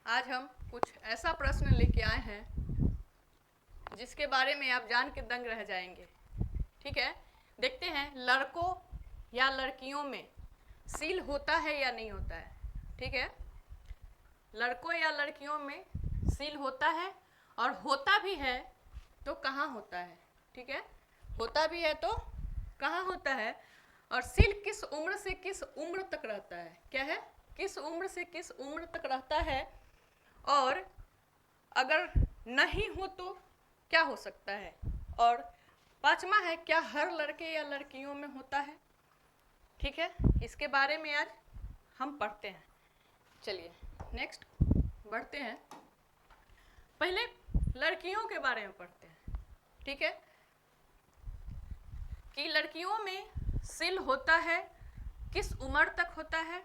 आज हम कुछ ऐसा प्रश्न लेके आए हैं जिसके बारे में आप जान के दंग रह जाएंगे। ठीक है, देखते हैं लड़कों या लड़कियों में सील होता है या नहीं होता है। ठीक है, लड़कों या लड़कियों में सील होता है और होता भी है तो कहाँ होता है। ठीक है, होता भी है तो कहाँ होता है और सील किस उम्र से किस उम्र तक रहता है। क्या है, किस उम्र से किस उम्र तक रहता है और अगर नहीं हो तो क्या हो सकता है। और पांचवा है, क्या हर लड़के या लड़कियों में होता है। ठीक है, इसके बारे में आज हम पढ़ते हैं। चलिए नेक्स्ट बढ़ते हैं, पहले लड़कियों के बारे में पढ़ते हैं। ठीक है, कि लड़कियों में सिल होता है, किस उम्र तक होता है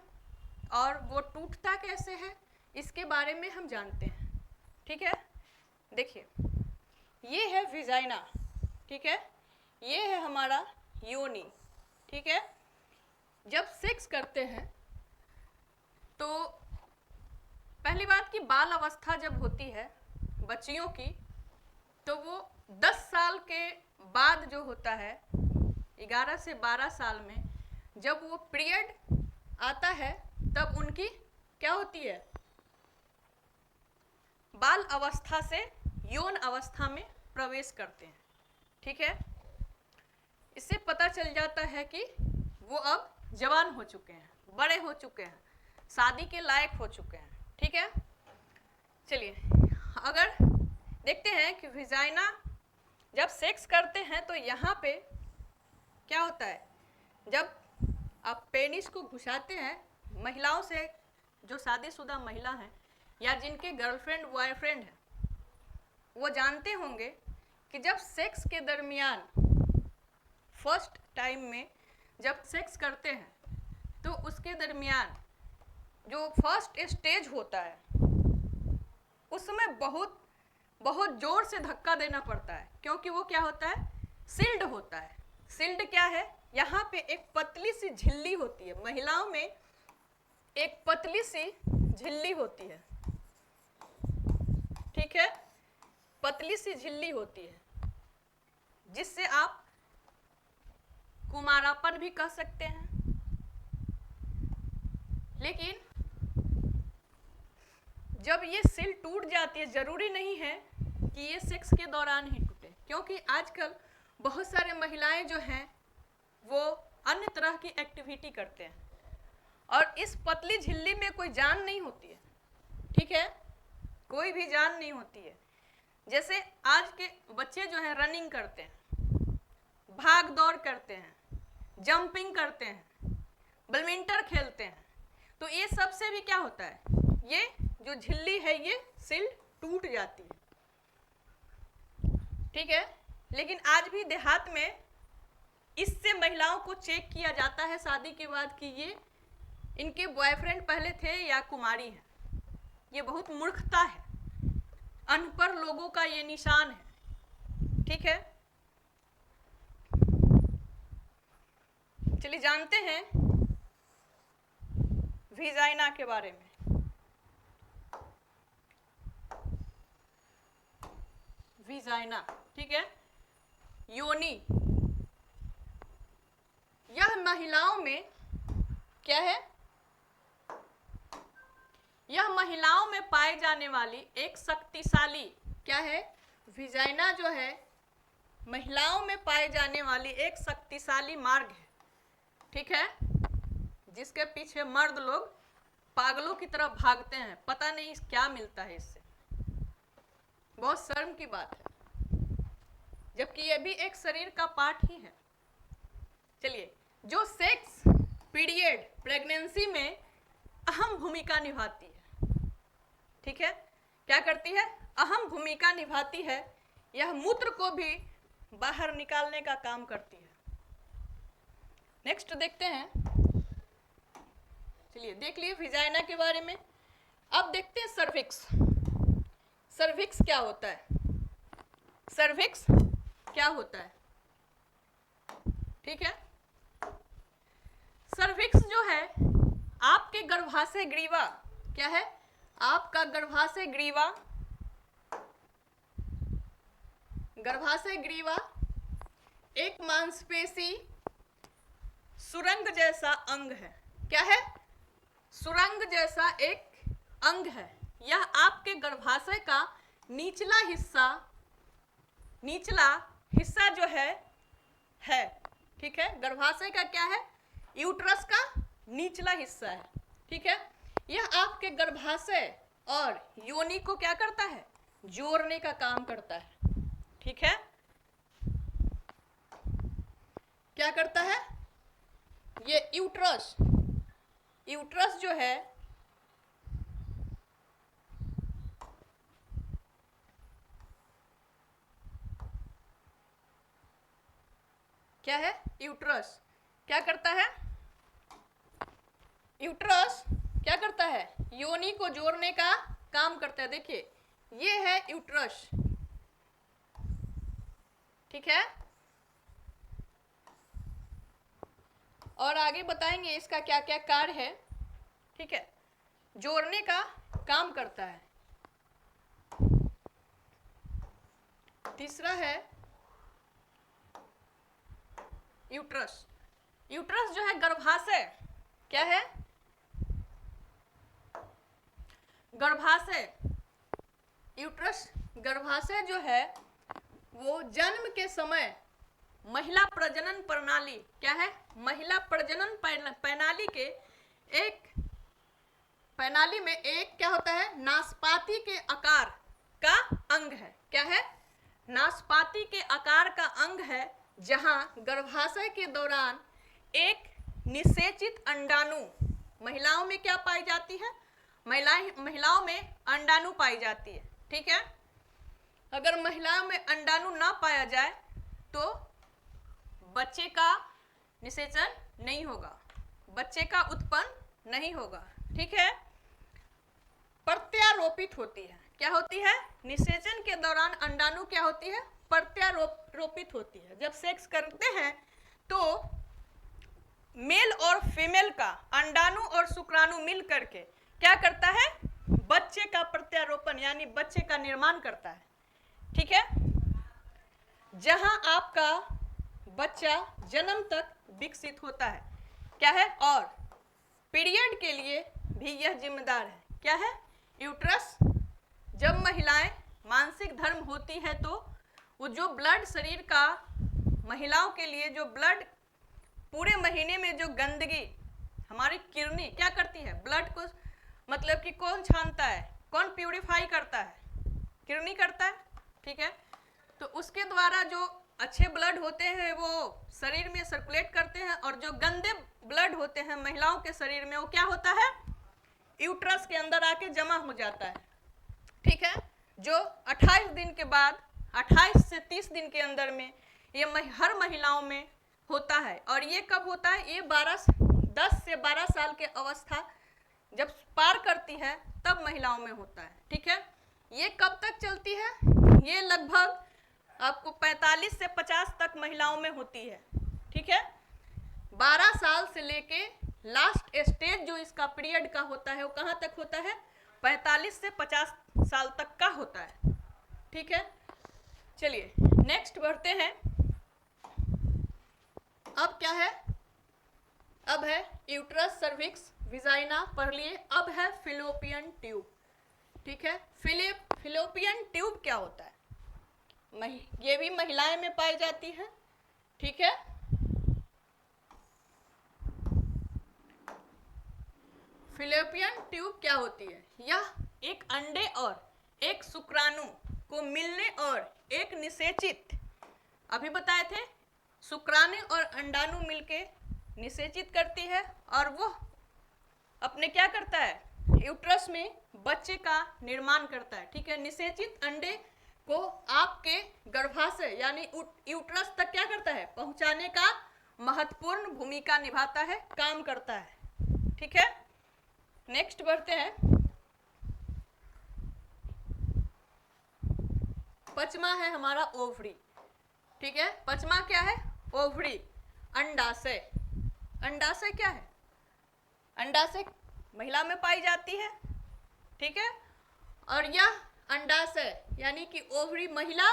और वो टूटता कैसे है, इसके बारे में हम जानते हैं। ठीक है, देखिए ये है विजाइना। ठीक है, ये है हमारा योनि। ठीक है, जब सेक्स करते हैं तो पहली बात कि बाल अवस्था जब होती है बच्चियों की तो वो 10 साल के बाद जो होता है 11 से 12 साल में जब वो पीरियड आता है तब उनकी क्या होती है, बाल अवस्था से यौन अवस्था में प्रवेश करते हैं। ठीक है, इससे पता चल जाता है कि वो अब जवान हो चुके हैं, बड़े हो चुके हैं, शादी के लायक हो चुके हैं। ठीक है, चलिए अगर देखते हैं कि विजाइना जब सेक्स करते हैं तो यहाँ पे क्या होता है, जब आप पेनिस को घुसाते हैं, महिलाओं से जो शादीशुदा महिला हैं या जिनके गर्लफ्रेंड बॉयफ्रेंड हैं वो जानते होंगे कि जब सेक्स के दरमियान फर्स्ट टाइम में जब सेक्स करते हैं तो उसके दरमियान जो फर्स्ट स्टेज होता है उसमें बहुत बहुत ज़ोर से धक्का देना पड़ता है, क्योंकि वो क्या होता है, सिल्ड होता है। सिल्ड क्या है, यहाँ पे एक पतली सी झिल्ली होती है, महिलाओं में एक पतली सी झिल्ली होती है। ठीक है, पतली सी झिल्ली होती है जिससे आप कुमारापन भी कह सकते हैं। लेकिन जब ये सिल टूट जाती है, जरूरी नहीं है कि ये सेक्स के दौरान ही टूटे, क्योंकि आजकल बहुत सारे महिलाएं जो हैं वो अन्य तरह की एक्टिविटी करते हैं और इस पतली झिल्ली में कोई जान नहीं होती है। ठीक है, कोई भी जान नहीं होती है। जैसे आज के बच्चे जो हैं रनिंग करते हैं, भाग दौड़ करते हैं, जंपिंग करते हैं, बैडमिंटन खेलते हैं, तो ये सब से भी क्या होता है, ये जो झिल्ली है ये सिल टूट जाती है। ठीक है, लेकिन आज भी देहात में इससे महिलाओं को चेक किया जाता है शादी के बाद कि ये इनके बॉयफ्रेंड पहले थे या कुमारी हैं। ये बहुत मूर्खता है, अनपढ़ लोगों का ये निशान है। ठीक है, चलिए जानते हैं विजाइना के बारे में। विजाइना, ठीक है, योनि, यह महिलाओं में क्या है, यह महिलाओं में पाए जाने वाली एक शक्तिशाली क्या है, विजाइना जो है महिलाओं में पाए जाने वाली एक शक्तिशाली मार्ग है। ठीक है, जिसके पीछे मर्द लोग पागलों की तरह भागते हैं, पता नहीं क्या मिलता है इससे, बहुत शर्म की बात है, जबकि यह भी एक शरीर का पार्ट ही है। चलिए, जो सेक्स पीरियड प्रेगनेंसी में अहम भूमिका निभाती है। ठीक है, क्या करती है, अहम भूमिका निभाती है, यह मूत्र को भी बाहर निकालने का काम करती है। नेक्स्ट देखते हैं, चलिए देख लिए विजाइना के बारे में। अब देखते हैं सर्विक्स। सर्विक्स क्या होता है, सर्विक्स क्या होता है। ठीक है, सर्विक्स जो है आपके गर्भाशय ग्रीवा क्या है, आपका गर्भाशय ग्रीवा, गर्भाशय ग्रीवा एक मांसपेशी सुरंग जैसा अंग है। क्या है? सुरंग जैसा एक अंग है। यह आपके गर्भाशय का निचला हिस्सा जो है ठीक है। गर्भाशय का क्या है? यूट्रस का निचला हिस्सा है। ठीक है। यह आपके गर्भाशय और योनि को क्या करता है? जोड़ने का काम करता है। ठीक है। क्या करता है? ये यूट्रस जो है क्या है? यूट्रस क्या करता है? यूट्रस क्या करता है? योनि को जोड़ने का काम करता है। देखिए ये है यूट्रस। ठीक है। और आगे बताएंगे इसका क्या क्या कार्य है। ठीक है। जोड़ने का काम करता है। तीसरा है यूट्रस। यूट्रस जो है गर्भाशय, क्या है? गर्भाशय, यूट्रस गर्भाशय जो है वो जन्म के समय महिला प्रजनन प्रणाली, क्या है? महिला प्रजनन प्रणाली के एक प्रणाली में एक क्या होता है? नाशपाती के आकार का अंग है। क्या है? नाशपाती के आकार का अंग है, जहां गर्भाशय के दौरान एक निषेचित अंडाणु, महिलाओं में क्या पाई जाती है? महिलाओं में अंडाणु पाई जाती है। ठीक है। अगर महिलाओं में अंडाणु ना पाया जाए तो बच्चे का निषेचन नहीं होगा, बच्चे का उत्पन्न नहीं होगा। ठीक है। प्रत्यारोपित होती है। क्या होती है? निषेचन के दौरान अंडाणु क्या होती है? प्रत्यारोपित होती है। जब सेक्स करते हैं तो मेल और फीमेल का अंडाणु और शुक्राणु मिल करके क्या करता है? बच्चे का प्रत्यारोपण यानी बच्चे का निर्माण करता है। ठीक है। जहां आपका बच्चा जन्म तक विकसित होता है। क्या है? और पीरियड के लिए भी यह जिम्मेदार है। क्या है? यूट्रस। जब महिलाएं मासिक धर्म होती है तो वो जो ब्लड शरीर का, महिलाओं के लिए जो ब्लड पूरे महीने में जो गंदगी हमारी किडनी क्या करती है? ब्लड को मतलब कि कौन छानता है, कौन प्यूरिफाई करता है? किडनी करता है। ठीक है। तो उसके द्वारा जो अच्छे ब्लड होते हैं वो शरीर में सर्कुलेट करते हैं, और जो गंदे ब्लड होते हैं महिलाओं के शरीर में वो क्या होता है? यूट्रस के अंदर आके जमा हो जाता है। ठीक है। जो 28 दिन के बाद, 28 से 30 दिन के अंदर में ये हर महिलाओं में होता है। और ये कब होता है? ये 10 से 12 साल के अवस्था जब पार करती है तब महिलाओं में होता है। ठीक है। ये कब तक चलती है? ये लगभग आपको 45 से 50 तक महिलाओं में होती है। ठीक है। 12 साल से लेके लास्ट स्टेज जो इसका पीरियड का होता है वो कहाँ तक होता है? 45 से 50 साल तक का होता है। ठीक है। चलिए नेक्स्ट बढ़ते हैं। अब क्या है? अब है यूट्रस, सर्विक्स, विजाइना पढ़ लिए। अब है फिलोपियन ट्यूब। ठीक है। फिलोपियन ट्यूब क्या होता है? ये भी महिलाएं में पाई जाती है। ठीक है। फिलोपियन ट्यूब क्या होती है? यह एक अंडे और एक शुक्राणु को मिलने और एक निषेचित, अभी बताए थे शुक्राणु और अंडाणु मिलके निषेचित करती है, और वो अपने क्या करता है? यूट्रस में बच्चे का निर्माण करता है। ठीक है। निषेचित अंडे को आपके गर्भाशय यानी यूट्रस तक क्या करता है? पहुंचाने का महत्वपूर्ण भूमिका निभाता है, काम करता है। ठीक है। नेक्स्ट बढ़ते हैं। पचमा है हमारा ओवरी। ठीक है। पचमा क्या है? ओवरी, अंडाशय। अंडाशय क्या है? अंडाशय महिला में पाई जाती है। ठीक है। और यह अंडाशय यानी कि ओवरी महिला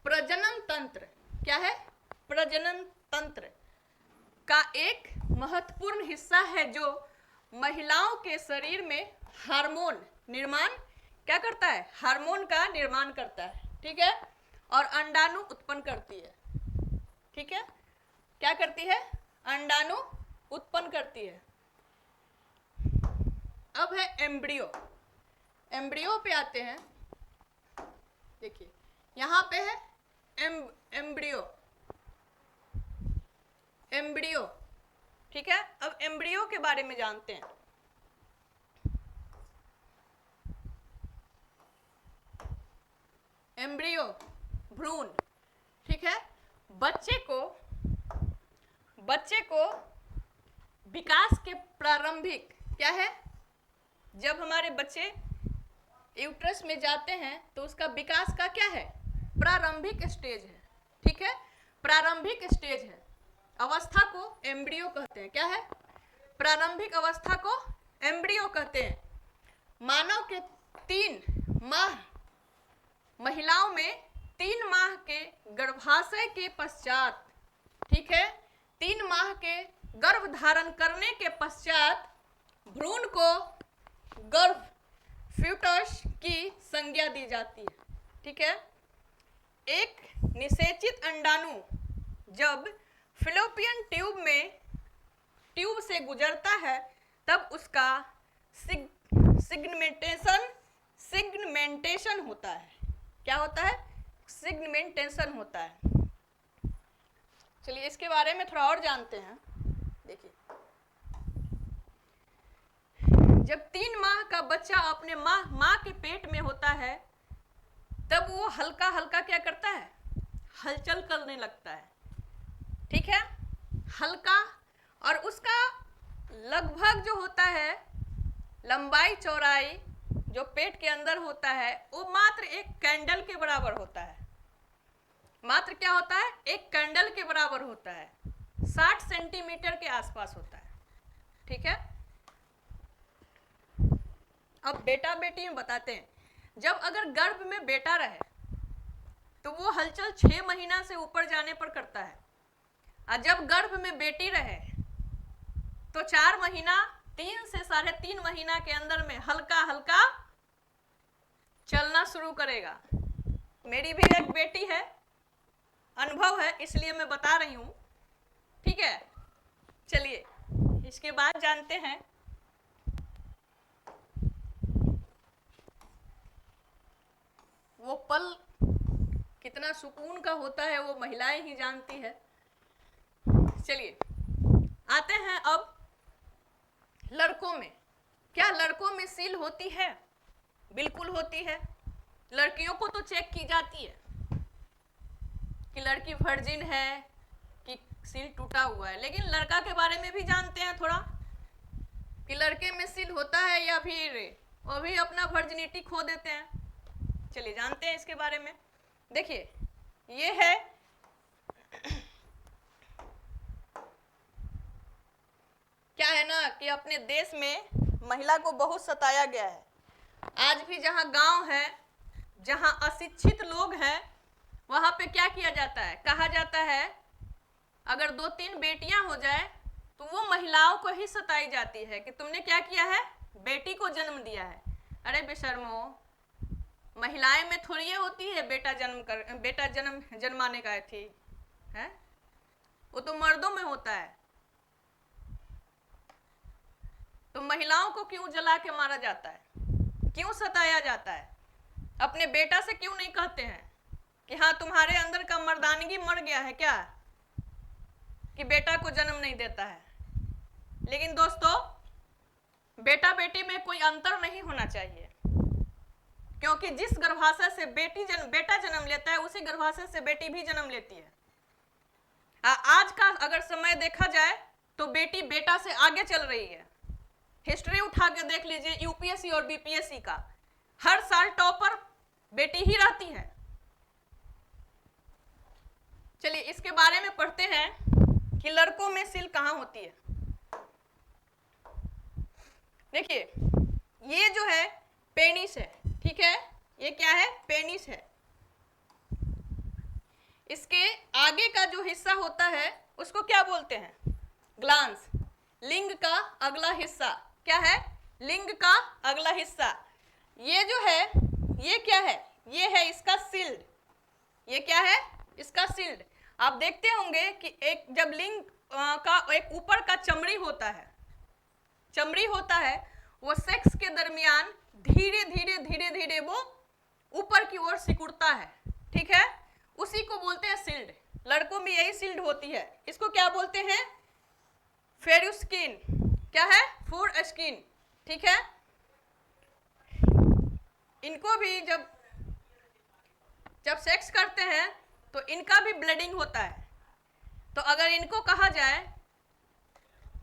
प्रजनन तंत्र, क्या है, प्रजनन तंत्र का एक महत्वपूर्ण हिस्सा है, जो महिलाओं के शरीर में हार्मोन निर्माण क्या करता है, हार्मोन का निर्माण करता है, ठीक है, और अंडाणु उत्पन्न करती है, ठीक है, क्या करती है, अंडाणु उत्पन्न करती है। अब है एम्ब्रियो। एम्ब्रियो पे आते हैं, देखिए यहां पे है एम्ब्रियो, एम्ब्रियो, ठीक है। अब एम्ब्रियो के बारे में जानते हैं। एम्ब्रियो भ्रूण, ठीक है। बच्चे को विकास के प्रारंभिक, क्या है, जब हमारे बच्चे यूट्रस में जाते हैं तो उसका विकास का क्या है, प्रारंभिक स्टेज है, ठीक है, प्रारंभिक स्टेज है, अवस्था को एम्ब्रियो कहते हैं, क्या है, प्रारंभिक अवस्था को एम्ब्रियो कहते हैं। मानव के 3 माह, महिलाओं में 3 माह के गर्भाशय के पश्चात, ठीक है, 3 माह के गर्भ धारण करने के पश्चात भ्रूण को गर्भ फ्यूटस की संज्ञा दी जाती है, ठीक है। एक निषेचित अंडाणु जब फिलोपियन ट्यूब से गुजरता है तब उसका सिग्मेंटेशन होता है, क्या होता है, सिग्मेंटेशन होता है। चलिए इसके बारे में थोड़ा और जानते हैं। देखिए जब 3 माह का बच्चा अपने माँ के पेट में होता है तब वो हल्का हल्का क्या करता है, हलचल करने लगता है, ठीक है, हल्का, और उसका लगभग जो होता है लंबाई चौड़ाई जो पेट के अंदर होता है वो मात्र एक कैंडल के बराबर होता है, मात्र क्या होता है, एक कैंडल के बराबर होता है, 60 सेंटीमीटर के आसपास होता है, ठीक है। अब बेटा बेटी में बताते हैं। जब अगर गर्भ में बेटा रहे तो वो हलचल 6 महीना से ऊपर जाने पर करता है, और जब गर्भ में बेटी रहे तो 4 महीना, 3 से 3.5 महीना के अंदर में हल्का हल्का चलना शुरू करेगा। मेरी भी एक बेटी है, अनुभव है इसलिए मैं बता रही हूँ, ठीक है। चलिए इसके बाद जानते हैं। वो पल कितना सुकून का होता है वो महिलाएं ही जानती है। चलिए आते हैं अब लड़कों में। क्या लड़कों में सील होती है? बिल्कुल होती है। लड़कियों को तो चेक की जाती है कि लड़की वर्जिन है कि सील टूटा हुआ है, लेकिन लड़का के बारे में भी जानते हैं थोड़ा कि लड़के में सील होता है या फिर वो भी अपना वर्जिनिटी खो देते हैं। चलिए जानते हैं इसके बारे में। देखिए ये है क्या है ना कि अपने देश में महिला को बहुत सताया गया है। आज भी जहाँ गांव है, जहाँ अशिक्षित लोग हैं, वहाँ पे क्या किया जाता है, कहा जाता है अगर 2-3 बेटियां हो जाए तो वो महिलाओं को ही सताई जाती है कि तुमने क्या किया है, बेटी को जन्म दिया है। अरे बेशर्मो, महिलाएं में थोड़ी ये होती है बेटा जन्माने का थी है, वो तो मर्दों में होता है। तो महिलाओं को क्यों जला के मारा जाता है, क्यों सताया जाता है? अपने बेटा से क्यों नहीं कहते हैं कि हाँ तुम्हारे अंदर का मर्दानगी मर गया है क्या, कि बेटा को जन्म नहीं देता है? लेकिन दोस्तों बेटा बेटी में कोई अंतर नहीं होना चाहिए, क्योंकि जिस गर्भाशय से बेटा जन्म लेता है उसी गर्भाशय से बेटी भी जन्म लेती है। आज का अगर समय देखा जाए तो बेटी बेटा से आगे चल रही है। हिस्ट्री उठा के देख लीजिए यूपीएससी और बीपीएससी का, हर साल टॉपर बेटी ही रहती है। चलिए इसके बारे में पढ़ते हैं कि लड़कों में सील कहाँ होती है। देखिए ये जो है पेनिस है, ठीक है, ये क्या है, पेनिस है। इसके आगे का जो हिस्सा होता है उसको क्या बोलते हैं, ग्लांस। लिंग का अगला हिस्सा क्या है, लिंग का अगला हिस्सा। ये जो है ये क्या है, ये है इसका सिल्ड, ये क्या है, इसका सिल्ड। आप देखते होंगे कि एक जब लिंग का एक ऊपर का चमड़ी होता है, चमड़ी होता है, वो सेक्स के दरमियान धीरे धीरे धीरे धीरे वो ऊपर की ओर सिकुड़ता है, ठीक है, उसी को बोलते हैं सिल्ड। लड़कों में यही सिल्ड होती है, इसको क्या बोलते हैं, फेरुस्किन, क्या है, फोरस्किन, ठीक है। इनको भी जब सेक्स करते हैं तो इनका भी ब्लीडिंग होता है। तो अगर इनको कहा जाए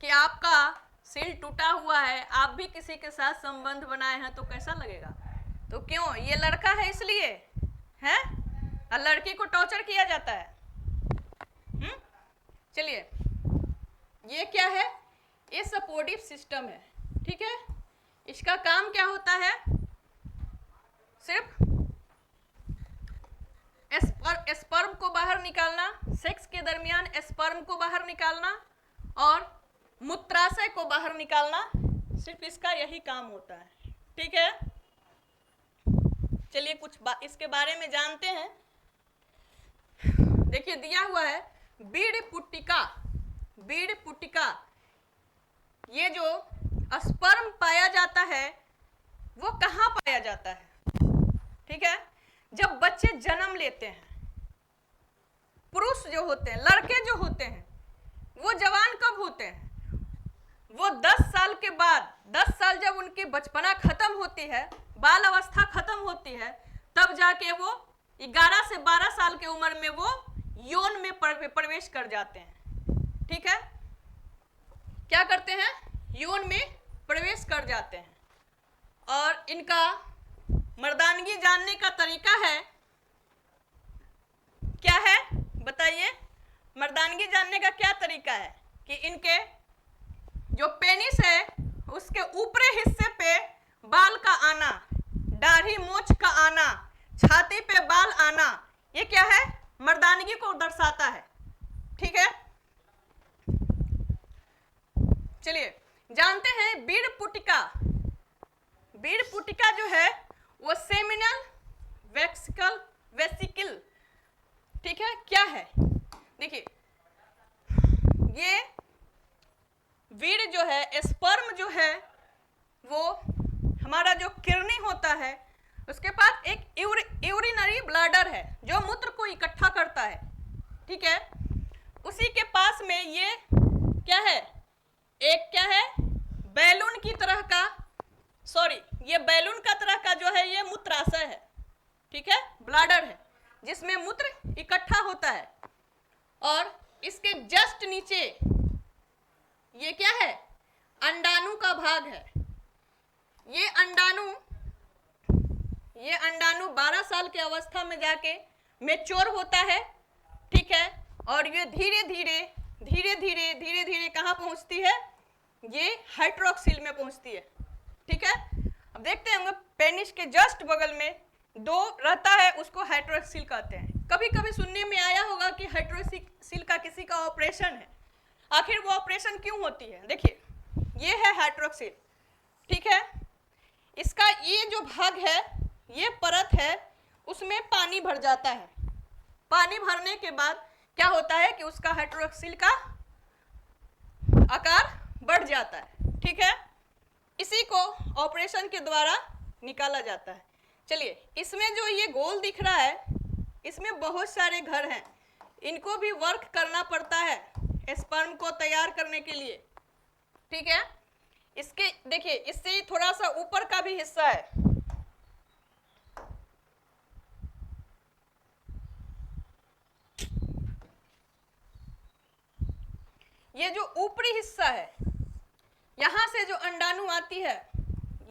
कि आपका सिल टूटा हुआ है, आप भी किसी के साथ संबंध बनाए हैं, तो कैसा लगेगा, तो क्यों, ये लड़का है इसलिए है, और लड़की को टॉर्चर किया जाता है। चलिए, ये क्या है, ये सपोर्टिव सिस्टम है, ठीक है। इसका काम क्या होता है, सिर्फ स्पर्म को बाहर निकालना, सेक्स के दरमियान स्पर्म को बाहर निकालना और मूत्राशय को बाहर निकालना, सिर्फ इसका यही काम होता है, ठीक है। चलिए कुछ इसके बारे में जानते हैं। देखिए दिया हुआ है बीड़ पुटिका, बीड़ पुटिका, ये जो स्पर्म पाया जाता है वो कहाँ पाया जाता है, ठीक है, जब बच्चे जन्म लेते हैं। पुरुष जो होते हैं, लड़के जो होते हैं, वो जवान कब होते हैं, वो 10 साल के बाद, 10 साल जब उनकी बचपना खत्म होती है, बाल अवस्था खत्म होती है, तब जाके वो 11 से 12 साल की उम्र में वो यौन में प्रवेश कर जाते हैं, ठीक है, क्या करते हैं, यौन में प्रवेश कर जाते हैं। और इनका मर्दानगी जानने का तरीका है, क्या है बताइए, मर्दानगी जानने का क्या तरीका है, कि इनके जो पेनिस है उसके ऊपरी हिस्से पे बाल का आना, दाढ़ी मूंछ का आना, छाती पे बाल आना, ये क्या है, मर्दानगी को दर्शाता है, ठीक है। चलिए जानते हैं बीड़ पुटिका। बीड़ पुटिका जो है वो सेमिनल वेसिकल, ठीक है, क्या है, देखिए ये बीड़ जो है, स्पर्म जो है, वो हमारा जो किडनी होता है उसके पास एक यूरिनरी ब्लैडर है जो मूत्र को इकट्ठा करता है, ठीक है। उसी के पास में ये क्या है, एक क्या है, बैलून की तरह का, सॉरी, ये बैलून का तरह का जो है ये मूत्राशय है, ठीक है, ब्लैडर है जिसमें मूत्र इकट्ठा होता है। और इसके जस्ट नीचे ये क्या है, अंडाणु का भाग है। ये अंडाणु 12 साल की अवस्था में जाके मैच्योर होता है, ठीक है, और ये धीरे धीरे कहाँ पहुंचती है, ये हाइड्रोक्सिल में पहुंचती है, ठीक है। अब देखते हैं पेनिस के जस्ट बगल में 2 रहता है, उसको हाइड्रोक्सिल कहते हैं। कभी कभी सुनने में आया होगा कि हाइड्रोक्सिल का किसी का ऑपरेशन है, आखिर वो ऑपरेशन क्यों होती है, देखिए ये है हाइड्रोक्सिल, ठीक है। इसका ये जो भाग है, ये परत है, उसमें पानी भर जाता है। पानी भरने के बाद क्या होता है कि उसका हाइड्रोक्सिल का आकार बढ़ जाता है, ठीक है। इसी को ऑपरेशन के द्वारा निकाला जाता है। चलिए, इसमें जो ये गोल दिख रहा है, इसमें बहुत सारे घर हैं, इनको भी वर्क करना पड़ता है स्पर्म को तैयार करने के लिए, ठीक है। इसके देखिए, इससे थोड़ा सा ऊपर का भी हिस्सा है, ये जो ऊपरी हिस्सा है, यहाँ से जो अंडाणु आती है,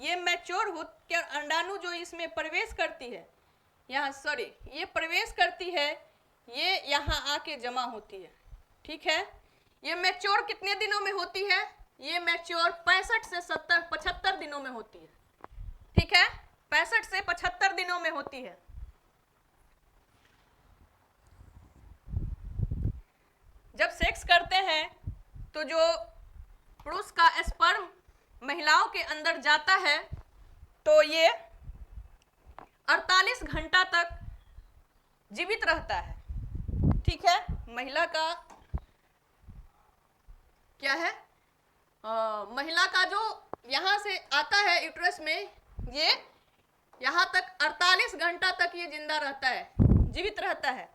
ये मैच्योर होकर अंडाणु जो इसमें प्रवेश करती है, यहाँ सॉरी ये प्रवेश करती है, ये यहाँ आके जमा होती है, ठीक है। ये मैच्योर कितने दिनों में होती है, ये मैच्योर 65 से 75 दिनों में होती है, ठीक है। 65 से 75 दिनों में होती है। जब सेक्स करते हैं तो जो पुरुष का स्पर्म महिलाओं के अंदर जाता है तो ये 48 घंटा तक जीवित रहता है। ठीक है, महिला का क्या है, महिला का जो यहाँ से आता है यूट्रस में, ये यहाँ तक 48 घंटा तक ये जिंदा रहता है, जीवित रहता है।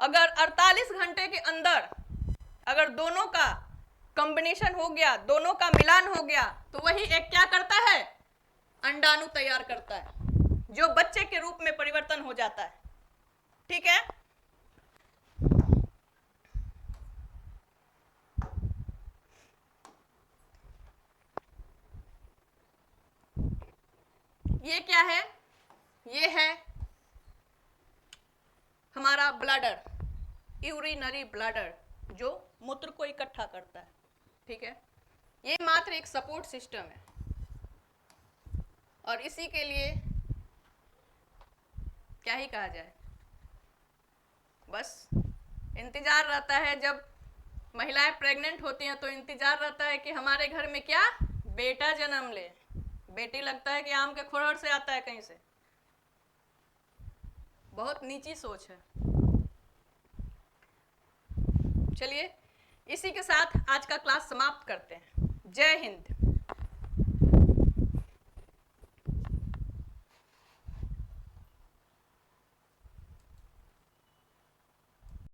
अगर 48 घंटे के अंदर अगर दोनों का कॉम्बिनेशन हो गया, दोनों का मिलान हो गया, तो वही एक क्या करता है, अंडाणु तैयार करता है, जो बच्चे के रूप में परिवर्तन हो जाता है। ठीक है, ये क्या है, ये है हमारा ब्लैडर, यूरिनरी ब्लैडर, जो मूत्र को इकट्ठा करता है। ठीक है, ये मात्र एक सपोर्ट सिस्टम है और इसी के लिए क्या ही कहा जाए, बस इंतजार रहता है। जब महिलाएं प्रेग्नेंट होती हैं तो इंतजार रहता है कि हमारे घर में क्या बेटा जन्म ले। बेटी लगता है कि आम के खुरड़ से आता है कहीं से। बहुत नीची सोच है। चलिए इसी के साथ आज का क्लास समाप्त करते हैं। जय हिंद।